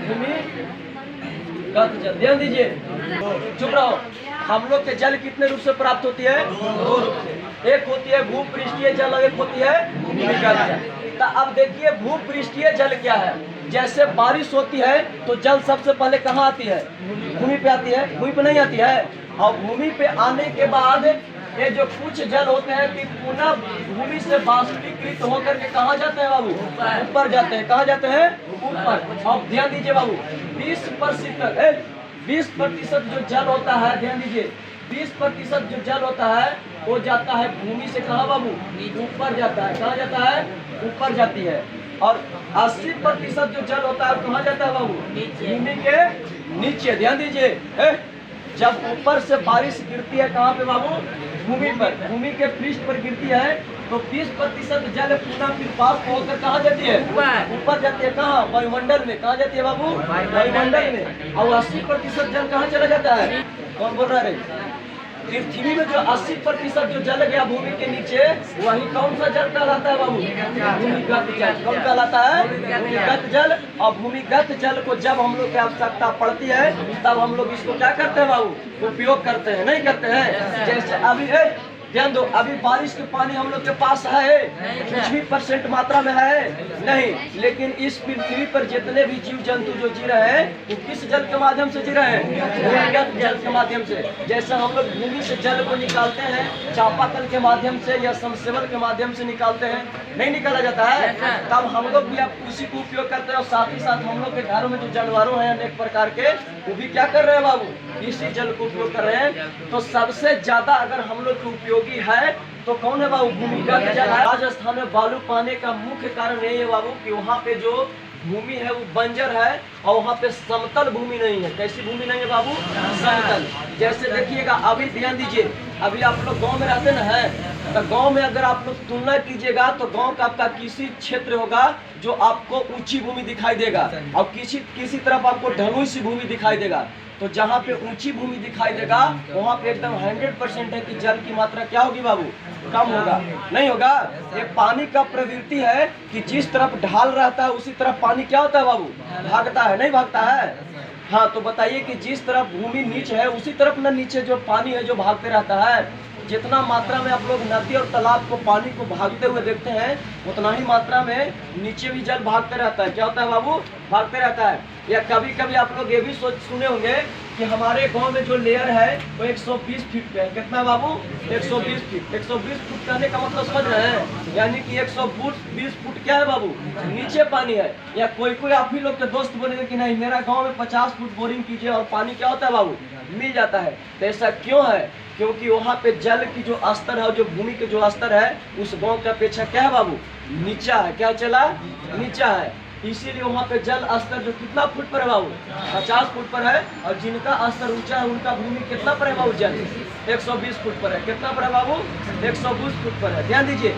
भूमिगत जल। ध्यान दीजिए, चुप रहो। हम लोग के जल कितने रूप से प्राप्त होती है? दो रूप से। एक होती है भूपृष्ठीय जल और एक होती है भूमिगत जल। तो अब देखिए भूपृष्ठीय जल क्या है। जैसे बारिश होती है तो जल सबसे पहले कहाँ आती है? भूमि पे आती है, भूमि पे नहीं आती है। और भूमि पे आने के बाद ये जो कुछ जल होते हैं कि पुनः भूमि से बाष्पीकृत होकर के कहाँ जाते हैं बाबू? ऊपर जाते हैं। कहाँ जाते हैं? ऊपर। अब ध्यान दीजिए बाबू, 20% जो जल होता है, ध्यान दीजिए, 20% जो जल होता है वो जाता है भूमि से कहाँ बाबू? ऊपर जाता है। कहाँ जाता है? ऊपर जाती है। और 80% जो जल होता है कहाँ जाता है बाबू? भूमि के नीचे। ध्यान दीजिए, जब ऊपर से बारिश गिरती है कहाँ पे बाबू? भूमि पर। भूमि के पृष्ठ पर गिरती है तो 20% जल पुनः फिर वाष्प होकर कहाँ जाती है? ऊपर जाती है। कहाँ? वायुमंडल में। कहाँ जाती है बाबू? वायुमंडल में। और 80% जल कहाँ चला जाता है? कौन बोल रहा है? पृथ्वी में जो 80% जो जल गया भूमि के नीचे, वही कौन सा जल कहलाता है बाबू? भूमिगत जल। कौन कहलाता है? भूमिगत जल। और भूमिगत जल को जब हम लोग की आवश्यकता पड़ती है तब हम लोग इसको क्या करते हैं बाबू? उपयोग करते हैं, नहीं करते हैं? जैसे अभी ध्यान दो, अभी बारिश के पानी हम लोग के पास है, कुछ भी % मात्रा में है नहीं। लेकिन इस पृथ्वी पर जितने भी जीव जंतु जो जी रहे हैं वो किस जल के माध्यम से जी रहे हैं? भूमिगत जल के माध्यम से। जैसे हम लोग भूमि से जल को निकालते हैं चापाकल के माध्यम से या समसेवल के माध्यम से निकालते हैं, नहीं निकाला जाता है, तब हम लोग भी अब उसी को उपयोग करते हैं। और साथ ही साथ हम लोग के घरों में जो जानवरों हैं अनेक प्रकार के, वो भी क्या कर रहे हैं बाबू? इसी जल को उपयोग कर रहे हैं। तो सबसे ज्यादा अगर हम लोग के उपयोगी है तो कौन है बाबू? भूमिगत जल है। राजस्थान में बालू पाने का मुख्य कारण यही है बाबू कि वहाँ पे जो भूमि है वो बंजर है और वहाँ पे समतल भूमि नहीं है। कैसी भूमि नहीं है बाबू? समतल। जैसे देखिएगा, अभी ध्यान दीजिए, अभी आप लोग गांव में रहते ना है, तो गांव में अगर आप लोग तुलना कीजिएगा तो गांव का आपका किसी क्षेत्र होगा जो आपको ऊंची भूमि दिखाई देगा और किसी तरफ आपको ढलुई सी भूमि दिखाई देगा। तो जहाँ पे ऊंची भूमि दिखाई देगा वहाँ पे एकदम 100% है कि जल की मात्रा क्या होगी बाबू? कम होगा, नहीं होगा। ये पानी का प्रवृत्ति है कि जिस तरफ ढाल रहता है उसी तरफ पानी क्या होता है बाबू? भागता है, नहीं भागता है? हाँ, तो बताइए कि जिस तरफ भूमि नीचे है उसी तरफ ना नीचे जो पानी है जो भागते रहता है। जितना मात्रा में आप लोग नदी और तालाब को पानी को भागते हुए देखते हैं उतना ही मात्रा में नीचे भी जल भागते रहता है। क्या होता है बाबू? भागते रहता है। या कभी कभी आप लोग ये भी सुने होंगे कि हमारे गांव में जो लेयर है वो 120 फीट पे है। कितना बाबू? 120 फीट। 120 फुट कहने का मतलब समझ रहे हैं? यानी कि 120 फुट क्या है बाबू? नीचे पानी है। या कोई आप ही लोग के दोस्त बोलेंगे कि नहीं मेरा गांव में 50 फुट बोरिंग कीजिए और पानी क्या होता है बाबू? मिल जाता है। तो ऐसा क्यों है? क्योंकि वहाँ पे जल की जो स्तर है, जो भूमि के जो स्तर है उस गांव की अपेक्षा क्या है बाबू? नीचा है। क्या चला? नीचा है। इसीलिए वहाँ पे जल स्तर जो कितना फुट पर है बाबू? 50 फुट पर है। और जिनका स्तर ऊंचा है उनका भूमि कितना पर है बाबू? जल 120 फुट पर है। कितना पर है बाबू? 120 फुट पर है। ध्यान दीजिए।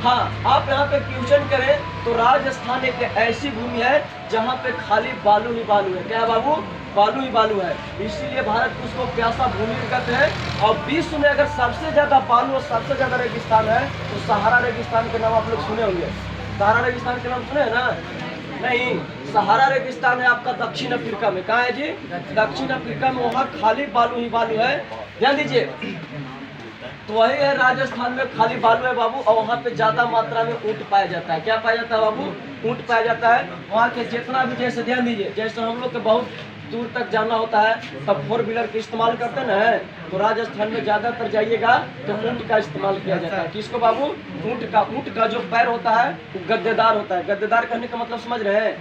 हाँ, आप यहाँ पे क्वेश्चन करें तो राजस्थान एक ऐसी भूमि है जहाँ पे खाली बालू ही बालू है। क्या है बाबू? बालू ही बालू है। इसीलिए भारत उसको प्यासा भूमि कहते हैं। और विश्व में अगर सबसे ज्यादा बालू और सबसे ज्यादा रेगिस्तान है तो सहारा रेगिस्तान के नाम आप लोग सुने होंगे। सहारा रेगिस्तान के नाम सुने हैं ना? नहीं, सहारा रेगिस्तान है आपका दक्षिण अफ्रीका में। कहाँ है जी? दक्षिण अफ्रीका में। वहाँ खाली बालू ही बालू है। ध्यान दीजिए, तो वही है राजस्थान में खाली बालू है बाबू। और वहाँ पे ज्यादा मात्रा में ऊंट पाया जाता है। क्या पाया जाता है बाबू? ऊंट पाया जाता है। वहाँ के जितना भी, जैसे ध्यान दीजिए, जैसे हम लोग के बहुत दूर तक जाना होता है तब 4 व्हीलर का इस्तेमाल करते हैं ना, तो राजस्थान में ज्यादातर जाइएगा तो ऊंट का इस्तेमाल किया जाता है। किसको बाबू? ऊंट का जो पैर होता है वो गद्देदार होता है। गद्देदार कहने का मतलब समझ रहे हैं?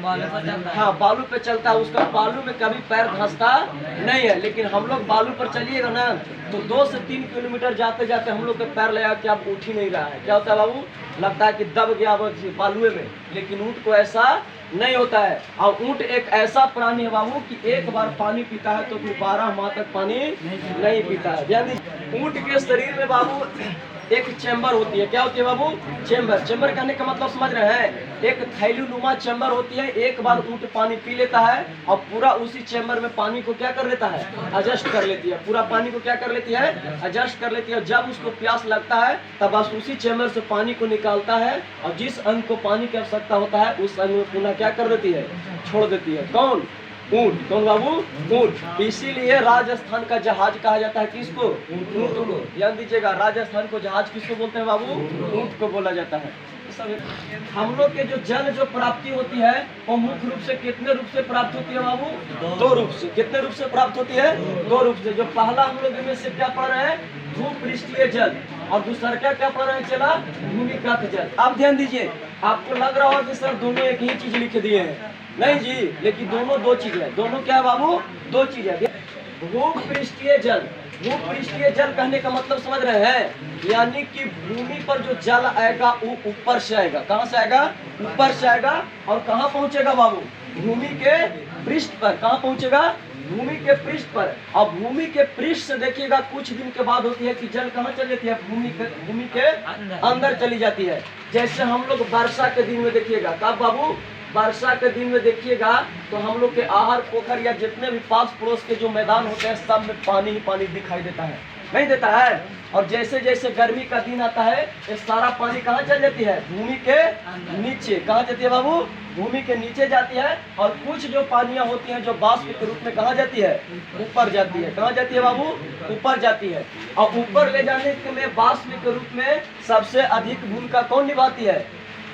हाँ, बालू पे चलता है। उसका बालू में कभी पैर धंसता नहीं है। लेकिन हम लोग बालू पर चलिएगा ना तो 2 से 3 किलोमीटर जाते जाते हम लोग के पैर लगा कि अब उठ ही नहीं रहा है। क्या होता है बाबू? लगता है कि दब गया बालुए में। लेकिन ऊंट को ऐसा नहीं होता है। और ऊंट एक ऐसा प्राणी है बाबू कि एक बार पानी पीता है तो फिर 12 माह तक पानी नहीं पीता है। ध्यान दीजिए, ऊंट के शरीर में बाबू एक चेंबर होती है। क्या होती है बाबू? चेंबर कहने का मतलब समझ रहे हैं? एक थैलीनुमा चेंबर होती है। एक बार ऊंट पानी पी लेता है और पूरा उसी चेंबर में पानी को क्या कर लेता है? एडजस्ट कर लेती है। पूरा पानी को क्या कर लेती है? एडजस्ट कर लेती है। जब उसको प्यास लगता है तब बस उसी चेंबर से पानी को निकालता है और जिस अंग को पानी की आवश्यकता होता है उस अंग में पुनः क्या कर देती है? छोड़ देती है। कौन? ऊंट। कौन बाबू? ऊंट। इसीलिए राजस्थान का जहाज कहा जाता है किसको? ऊंट को। ध्यान दीजिएगा, राजस्थान को जहाज किसको बोलते हैं बाबू? ऊंट को बोला जाता है। हम लोग के जो जल जो प्राप्ति होती है वो मुख्य रूप से कितने रूप से प्राप्त होती है बाबू? दो रूप से। कितने रूप से प्राप्त होती है? दो रूप से। जो पहला हम लोग में से क्या पढ़ रहे हैं? भूपृष्ठीय जल, और दूसरा क्या पढ़ रहे हैं चला? भूमिगत जल। अब ध्यान दीजिए, आपको लग रहा होगा कि सर दोनों एक ही चीज लिख दिए हैं। नहीं जी, लेकिन दोनों दो चीज है। दोनों क्या है बाबू? दो चीज है। भूपृष्ठीय जल, भूपृष्ठीय जल कहने का मतलब समझ रहे हैं? यानी कि भूमि पर जो जल आएगा वो ऊपर से आएगा। कहाँ से आएगा? ऊपर से आएगा। और कहाँ पहुँचेगा बाबू? भूमि के पृष्ठ पर। कहाँ पहुँचेगा? भूमि के पृष्ठ पर। और भूमि के पृष्ठ से देखिएगा कुछ दिन के बाद होती है कि जल कहाँ चली जाती है? भूमि के अंदर चली जाती है। जैसे हम लोग वर्षा के दिन में देखिएगा, कब बाबू? वर्षा के दिन में देखिएगा तो हम लोग के आहार पोखर या जितने भी पास पड़ोस के जो मैदान होते हैं सब में पानी ही पानी दिखाई देता है, नहीं देता है? और जैसे जैसे गर्मी का दिन आता है ये सारा पानी कहाँ चल जाती है? भूमि के नीचे। कहाँ जाती है बाबू? भूमि के नीचे जाती है। और कुछ जो पानियाँ होती हैं जो वाष्प के रूप में कहाँ जाती है? ऊपर जाती है। कहाँ जाती है बाबू? ऊपर जाती है। और ऊपर ले जाने के में वाष्प के रूप में सबसे अधिक भूमिका कौन निभाती है?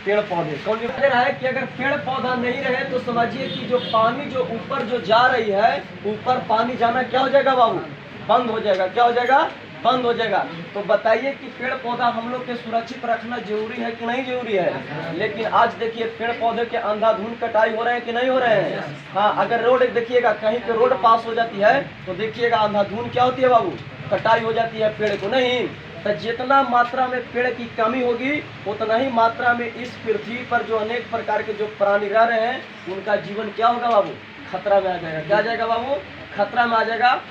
पेड़ पौधे। कौन निभा रहा है? कि अगर पेड़ पौधा नहीं रहे तो समझिए कि जो पानी जो ऊपर जो जा रही है, ऊपर पानी जाना क्या हो जाएगा बाबू? बंद हो जाएगा। क्या हो जाएगा? बंद हो जाएगा। तो बताइए कि पेड़ पौधा हम लोग के सुरक्षित रखना जरूरी है कि नहीं जरूरी है? लेकिन आज देखिए पेड़ पौधे के अंधाधुंध कटाई हो रहे हैं कि नहीं हो रहे हैं? हाँ, अगर रोड देखिएगा कहीं पे रोड पास हो जाती है तो देखिएगा अंधाधुंध क्या होती है बाबू? कटाई हो जाती है पेड़ को। नहीं तो जितना मात्रा में पेड़ की कमी होगी उतना ही मात्रा में इस पृथ्वी पर जो अनेक प्रकार के जो प्राणी रह रहे हैं उनका जीवन क्या होगा बाबू? खतरा में आ जाएगा। क्या आ जाएगा बाबू? खतरा में आ जाएगा।